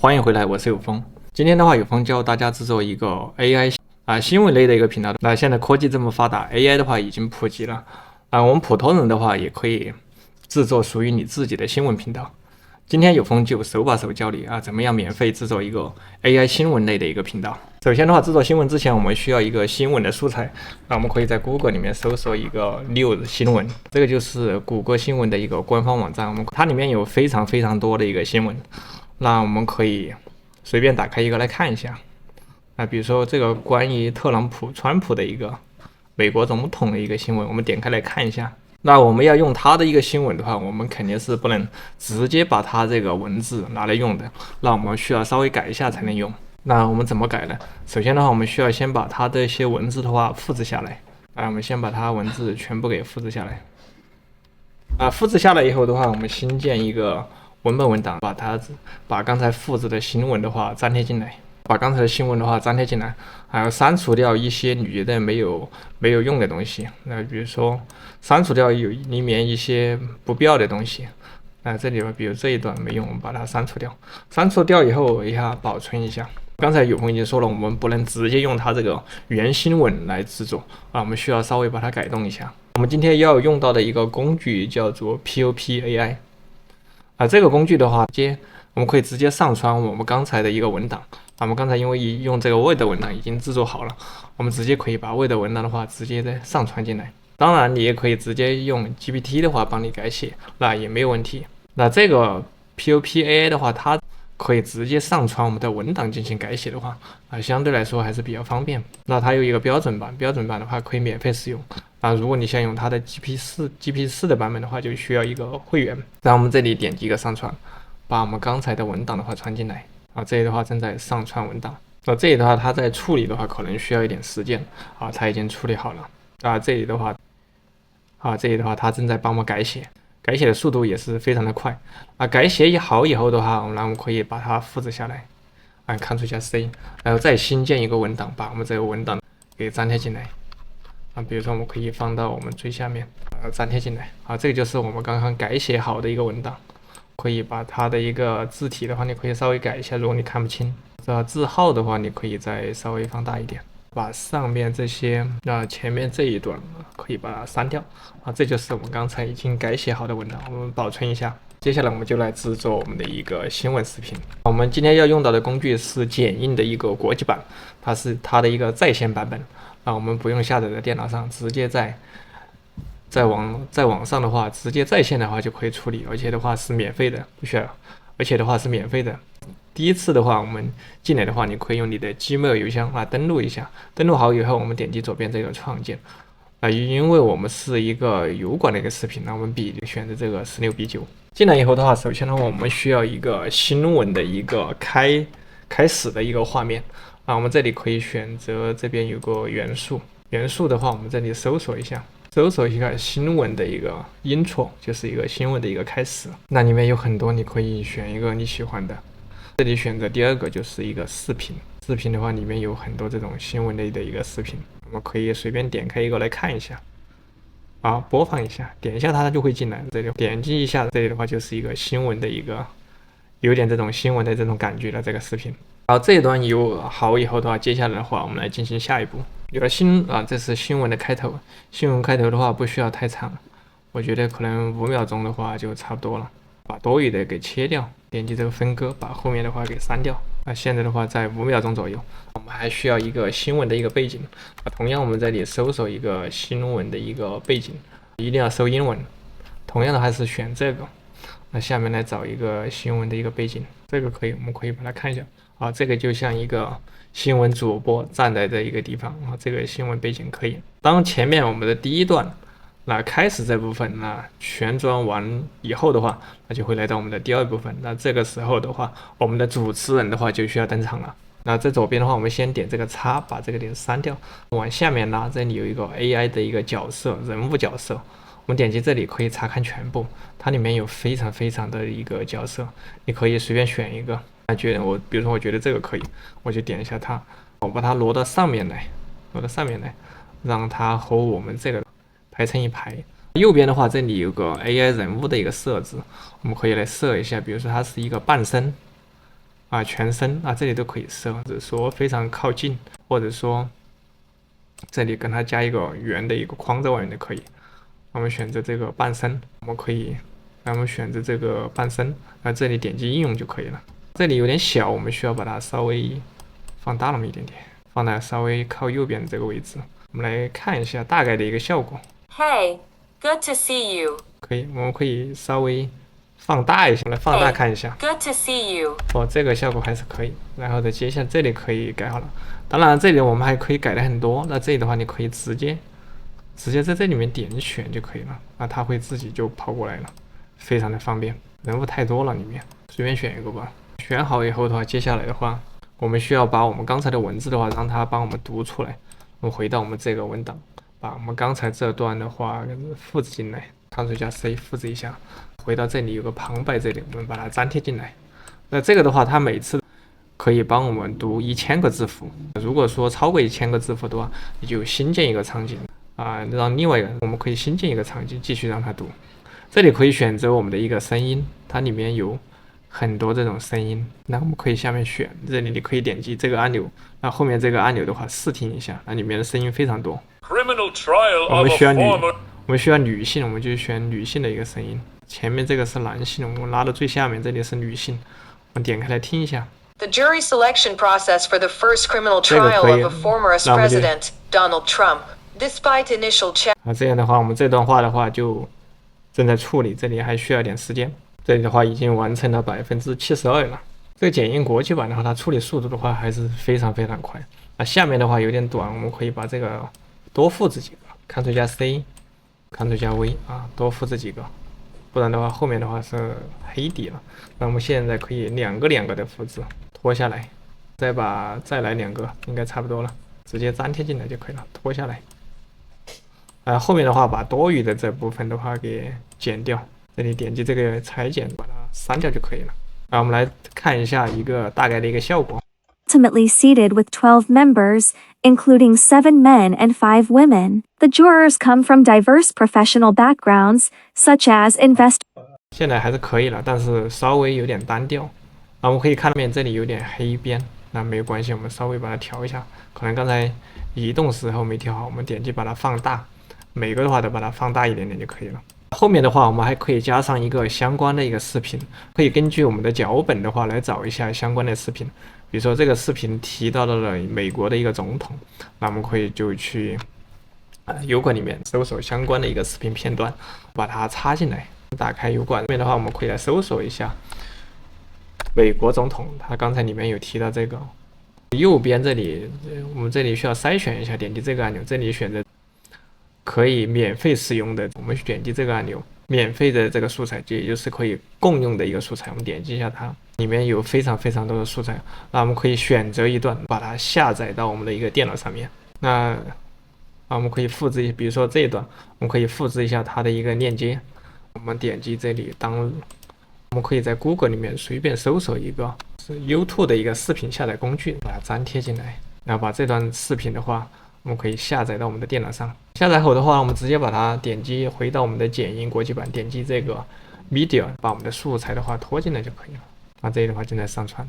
欢迎回来，我是有风。今天的话，有风教大家制作一个 AI 新闻类的一个频道。那现在科技这么发达 ，AI 的话已经普及了我们普通人的话也可以制作属于你自己的新闻频道。今天有风就手把手教你怎么样免费制作一个 AI 新闻类的一个频道。首先的话，制作新闻之前，我们需要一个新闻的素材。我们可以在 Google 里面搜索一个 News 新闻，这个就是谷歌新闻的一个官方网站。它里面有非常多的一个新闻，那我们可以随便打开一个来看一下。比如说这个关于川普的一个美国总统的一个新闻，我们点开来看一下。那我们要用它的一个新闻的话，我们肯定是不能直接把它这个文字拿来用的，那我们需要稍微改一下才能用。那我们怎么改呢？首先的话，我们需要先把它的一些文字的话复制下来。我们先把它文字全部给复制下来。复制下来以后的话，我们新建一个文本文档，把刚才复制的新闻的话粘贴进来。把刚才的新闻的话粘贴进来，还要删除掉一些你觉得没有用的东西。那比如说删除掉里面一些不必要的东西。这里比如这一段没用，我们把它删除掉。删除掉以后，保存一下。刚才有朋友已经说了，我们不能直接用它这个原新闻来制作我们需要稍微把它改动一下。我们今天要用到的一个工具叫做 POP AI。这个工具的话，我们可以直接上传我们刚才的一个文档。我们刚才因为用这个 Word 文档已经制作好了，我们直接可以把 Word 文档的话直接再上传进来。当然，你也可以直接用 GPT 的话帮你改写，那也没有问题。那这个 POP AI 的话，它可以直接上传我们的文档进行改写的话，相对来说还是比较方便。那它有一个标准版的话可以免费使用。如果你想用它的 GP4 的版本的话，就需要一个会员。然后我们这里点击一个上传，把我们刚才的文档的话传进来。这里的话正在上传文档。这里的话它在处理的话可能需要一点时间它已经处理好了。这里的话它正在帮我们改写的速度也是非常的快。改写好以后的话，我们可以把它复制下来，Ctrl+C， 然后再新建一个文档，把我们这个文档给粘贴进来。比如说我们可以放到我们最下面，粘贴进来。这个就是我们刚刚改写好的一个文档。可以把它的一个字体的话，你可以稍微改一下，如果你看不清。字号的话，你可以再稍微放大一点。把上面这些前面这一段可以把它删掉。这就是我们刚才已经改写好的文档，我们保存一下。接下来我们就来制作我们的一个新闻视频。我们今天要用到的工具是剪映的一个国际版，它是它的一个在线版本。我们不用下载在电脑上，直接在网上的话，直接在线的话就可以处理，而且的话是免费的，不需要，而且的话是免费的。第一次的话，我们进来的话，你可以用你的 Gmail 邮箱登录一下，登录好以后，我们点击左边这个创建。因为我们是一个油管的一个视频，那我们选择这个16:9。进来以后的话，首先的话，我们需要一个新闻的一个开始的一个画面。我们这里可以选择这边有个元素的话，我们这里搜索一下新闻的一个 intro， 就是一个新闻的一个开始。那里面有很多，你可以选一个你喜欢的。这里选择第二个就是一个视频的话，里面有很多这种新闻类的一个视频，我们可以随便点开一个来看一下。播放一下，点一下它就会进来。这里点击一下，这里的话就是一个新闻的一个有点这种新闻的这种感觉的这个视频。这一段有好以后的话，接下来的话我们来进行下一步。有了这是新闻的开头。新闻开头的话不需要太长，我觉得可能5秒钟的话就差不多了。把多余的给切掉，点击这个分割，把后面的话给删掉。现在的话在5秒钟左右。我们还需要一个新闻的一个背景。同样我们这里搜索一个新闻的一个背景，一定要搜英文。同样的还是选这个。下面来找一个新闻的一个背景，这个我们可以把它看一下。这个就像一个新闻主播站在这一个地方这个新闻背景可以。当前面我们的第一段开始这部分旋转完以后的话，那就会来到我们的第二部分。那这个时候的话，我们的主持人的话就需要登场了。那在左边的话，我们先点这个叉，把这个点删掉。往下面拉，这里有一个 AI 的一个角色，人物角色。我们点击这里可以查看全部，它里面有非常的一个角色，你可以随便选一个。比如说我觉得这个可以，我就点一下它，我把它挪到上面来，让它和我们这个排成一排。右边的话，这里有个 AI 人物的一个设置，我们可以来设一下，比如说它是一个半身啊、全身啊，这里都可以设，或者说非常靠近，或者说这里跟它加一个圆的一个框在外面的可以。我们选择这个半身，我们可以，那我们选择这个半身，那这里点击应用就可以了。这里有点小，我们需要把它稍微放大那么一点点，放在稍微靠右边的这个位置。我们来看一下大概的一个效果。Hey, good to see you. 可以，我们可以稍微放大一下，来放大看一下。Good to see you. 哦，这个效果还是可以。然后再接下来这里可以改好了。当然，这里我们还可以改的很多。那这里的话，你可以直接在这里面点选就可以了，那它会自己就跑过来了，非常的方便。人物太多了，里面随便选一个吧。选好以后的话，接下来的话，我们需要把我们刚才的文字的话，让它帮我们读出来。我们回到我们这个文档，把我们刚才这段的话复制进来 ，Ctrl 加 C 复制一下，回到这里有个旁白，这里我们把它粘贴进来。那这个的话，它每次可以帮我们读1000个字符。如果说超过1000个字符的话，你就新建一个场景啊，让另外一个我们可以新建一个场景，继续让它读。这里可以选择我们的一个声音，它里面有很多这种声音，那我们可以下面选，这里你可以点击这个按钮，那后面这个按钮的话试听一下，那里面的声音非常多。我们需要女性，我们就选女性的一个声音。前面这个是男性，我们拉到最下面，这里是女性，我们点开来听一下。The jury selection process for the first criminal trial of a former president, Donald Trump, despite initial check. 啊，这样的话，我们这段话的话就正在处理，这里还需要点时间。这里的话已经完成了72%了。这个检验国际版的话，它处理速度的话还是非常非常快。那下面的话有点短，我们可以把这个多复制几个 ，Ctrl 加 C，Ctrl 加 V 啊，多复制几个，不然的话后面的话是黑底了。那我们现在可以两个的复制，拖下来，再来2个，应该差不多了，直接粘贴进来就可以了，拖下来。后面的话把多余的这部分的话给剪掉。这里点击这个裁剪，把它删掉就可以了。我们来看一下一个大概的一个效果。Ultimately seated with 12 members, including 7 men and 5 women. The jurors come from diverse professional backgrounds, such as investment. 现在还是可以了，但是稍微有点单调。我们可以看到面这里有点黑边，那没有关系，我们稍微把它调一下。可能刚才移动时候没调好，我们点击把它放大，每个的话都把它放大一点点就可以了。后面的话，我们还可以加上一个相关的一个视频，可以根据我们的脚本的话来找一下相关的视频。比如说这个视频提到了美国的一个总统，那我们可以就去油管里面搜索相关的一个视频片段，把它插进来。打开油管这边的话，我们可以来搜索一下美国总统，他刚才里面有提到这个。右边这里，我们这里需要筛选一下，点击这个按钮，这里选择可以免费使用的，我们点击这个按钮，免费的这个素材，也就是可以共用的一个素材，我们点击一下它，里面有非常非常多的素材，那我们可以选择一段，把它下载到我们的一个电脑上面。那我们可以复制，比如说这一段，我们可以复制一下它的一个链接，我们点击这里当，我们可以在 Google 里面随便搜索一个是 YouTube 的一个视频下载工具，把它粘贴进来，然后把这段视频的话，我们可以下载到我们的电脑上。下载后的话，我们直接把它点击回到我们的剪映国际版，点击这个 Media， 把我们的素材的话拖进来就可以了。那这里的话正在上传。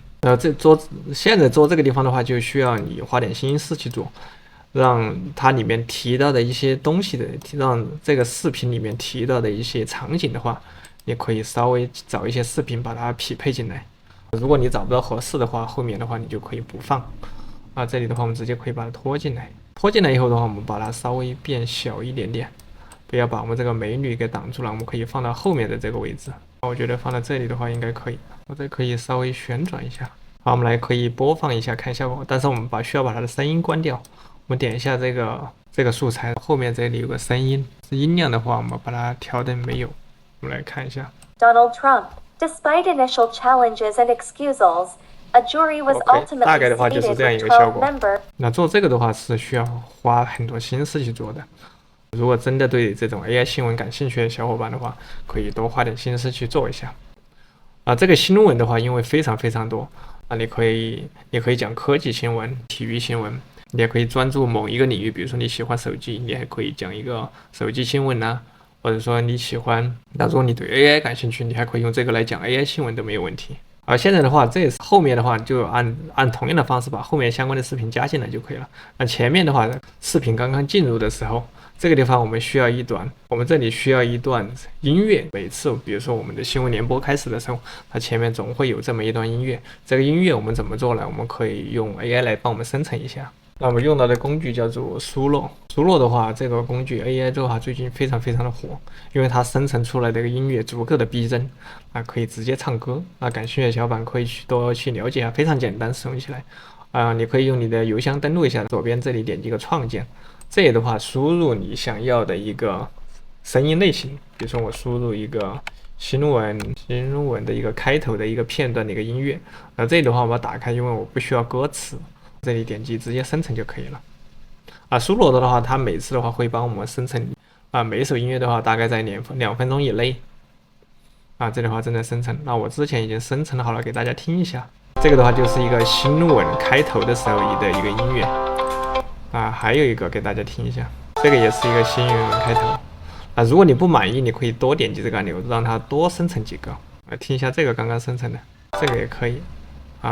现在做这个地方的话，就需要你花点心思去做，让它里面提到的一些东西的，让这个视频里面提到的一些场景的话，你可以稍微找一些视频把它匹配进来。如果你找不到合适的话，后面的话你就可以不放。这里的话我们直接可以把它拖进来。拖进来以后的话，我们把它稍微变小一点点，不要把我们这个美女给挡住了。我们可以放到后面的这个位置，我觉得放到这里的话应该可以。我这可以稍微旋转一下。好，我们来可以播放一下看效果，但是我们需要把它的声音关掉。我们点一下这个素材，后面这里有个声音，音量的话我们把它调的没有。我们来看一下。Donald Trump, despite initial challenges and excusals, a jury was ultimately 大概的话就是这样一个效果。那做这个的话是需要花很多心思去做的。如果真的对这种 AI 新闻感兴趣的小伙伴的话，可以多花点心思去做一下。这个新闻的话，因为非常非常多，你可以讲科技新闻、体育新闻，你也可以专注某一个领域，比如说你喜欢手机，你还可以讲一个手机新闻呐，或者说你喜欢，那如果你对 AI 感兴趣，你还可以用这个来讲 AI 新闻都没有问题。而现在的话，这后面的话就按同样的方式把后面相关的视频加进来就可以了。那前面的话，视频刚刚进入的时候，这个地方我们需要我们这里需要一段音乐。每次比如说我们的新闻联播开始的时候，它前面总会有这么一段音乐。这个音乐我们怎么做呢？我们可以用 AI 来帮我们生成一下。那我们用到的工具叫做苏洛。苏洛的话，这个工具 AI 的话最近非常非常的火，因为它生成出来的一个音乐足够的逼真，可以直接唱歌。那感兴趣的小伙伴可以多去了解一下，非常简单，使用起来。你可以用你的邮箱登录一下，左边这里点击一个创建，这里的话输入你想要的一个声音类型，比如说我输入一个新闻的一个开头的一个片段的一个音乐。这里的话我把它打开，因为我不需要歌词。这里点击直接生成就可以了。苏洛的话，它每次的话会帮我们生成每一首音乐的话大概在2分钟以内。这里的话正在生成。那我之前已经生成好了，给大家听一下。这个的话就是一个新闻开头的时候的一个音乐。还有一个给大家听一下，这个也是一个新闻开头。如果你不满意，你可以多点击这个按钮，让它多生成几个。听一下这个刚刚生成的，这个也可以。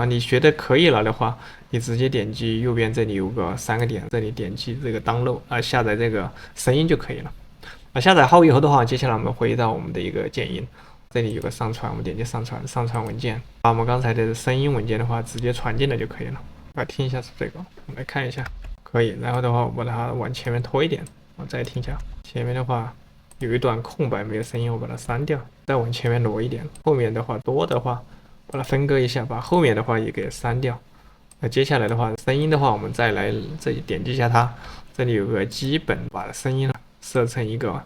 你觉得可以了的话，你直接点击右边这里有个3个点，这里点击这个 download 下载这个声音就可以了。下载好以后的话，接下来我们回到我们的一个剪映，这里有个上传，我们点击上传文件，把我们刚才的声音文件的话直接传进来就可以了。听一下是这个，我们来看一下，可以。然后的话，我把它往前面拖一点，我再听一下。前面的话有一段空白没有声音，我把它删掉，再往前面挪一点。后面的话多的话，把它分割一下，把后面的话也给删掉。接下来的话，声音的话，我们再来这里点击一下它，这里有个基本，把声音设成一个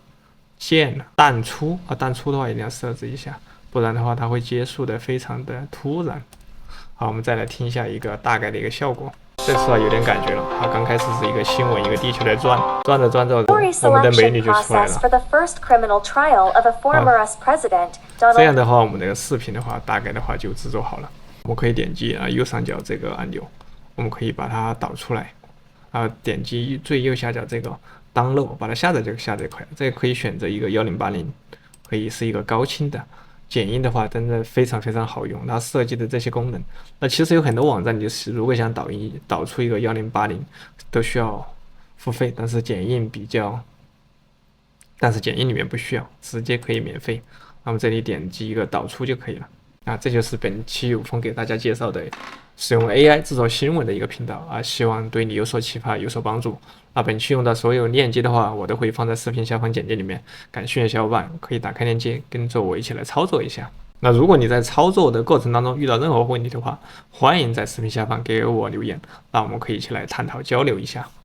渐淡出淡出的话一定要设置一下，不然的话它会结束的非常的突然。好，我们再来听一下一个大概的一个效果。这次有点感觉了。刚开始是一个新闻，一个地球在转着转着，我们的美女就出来了。这样的话，我们的视频的话，大概的话就制作好了。我们可以点击右上角这个按钮，我们可以把它导出来。点击最右下角这个 download， 把它下载就下载快。这个可以选择一个1080，可以是一个高清的。剪映的话真的非常非常好用，它设计的这些功能，那其实有很多网站就是如果想导出一个1080都需要付费，但是剪映里面不需要，直接可以免费。那么这里点击一个导出就可以了。这就是本期有风给大家介绍的使用 AI 制作新闻的一个频道希望对你有所启发，有所帮助。本期用的所有链接的话，我都会放在视频下方简介里面，感兴趣的小伙伴可以打开链接，跟着我一起来操作一下。那如果你在操作的过程当中遇到任何问题的话，欢迎在视频下方给我留言，那我们可以一起来探讨交流一下。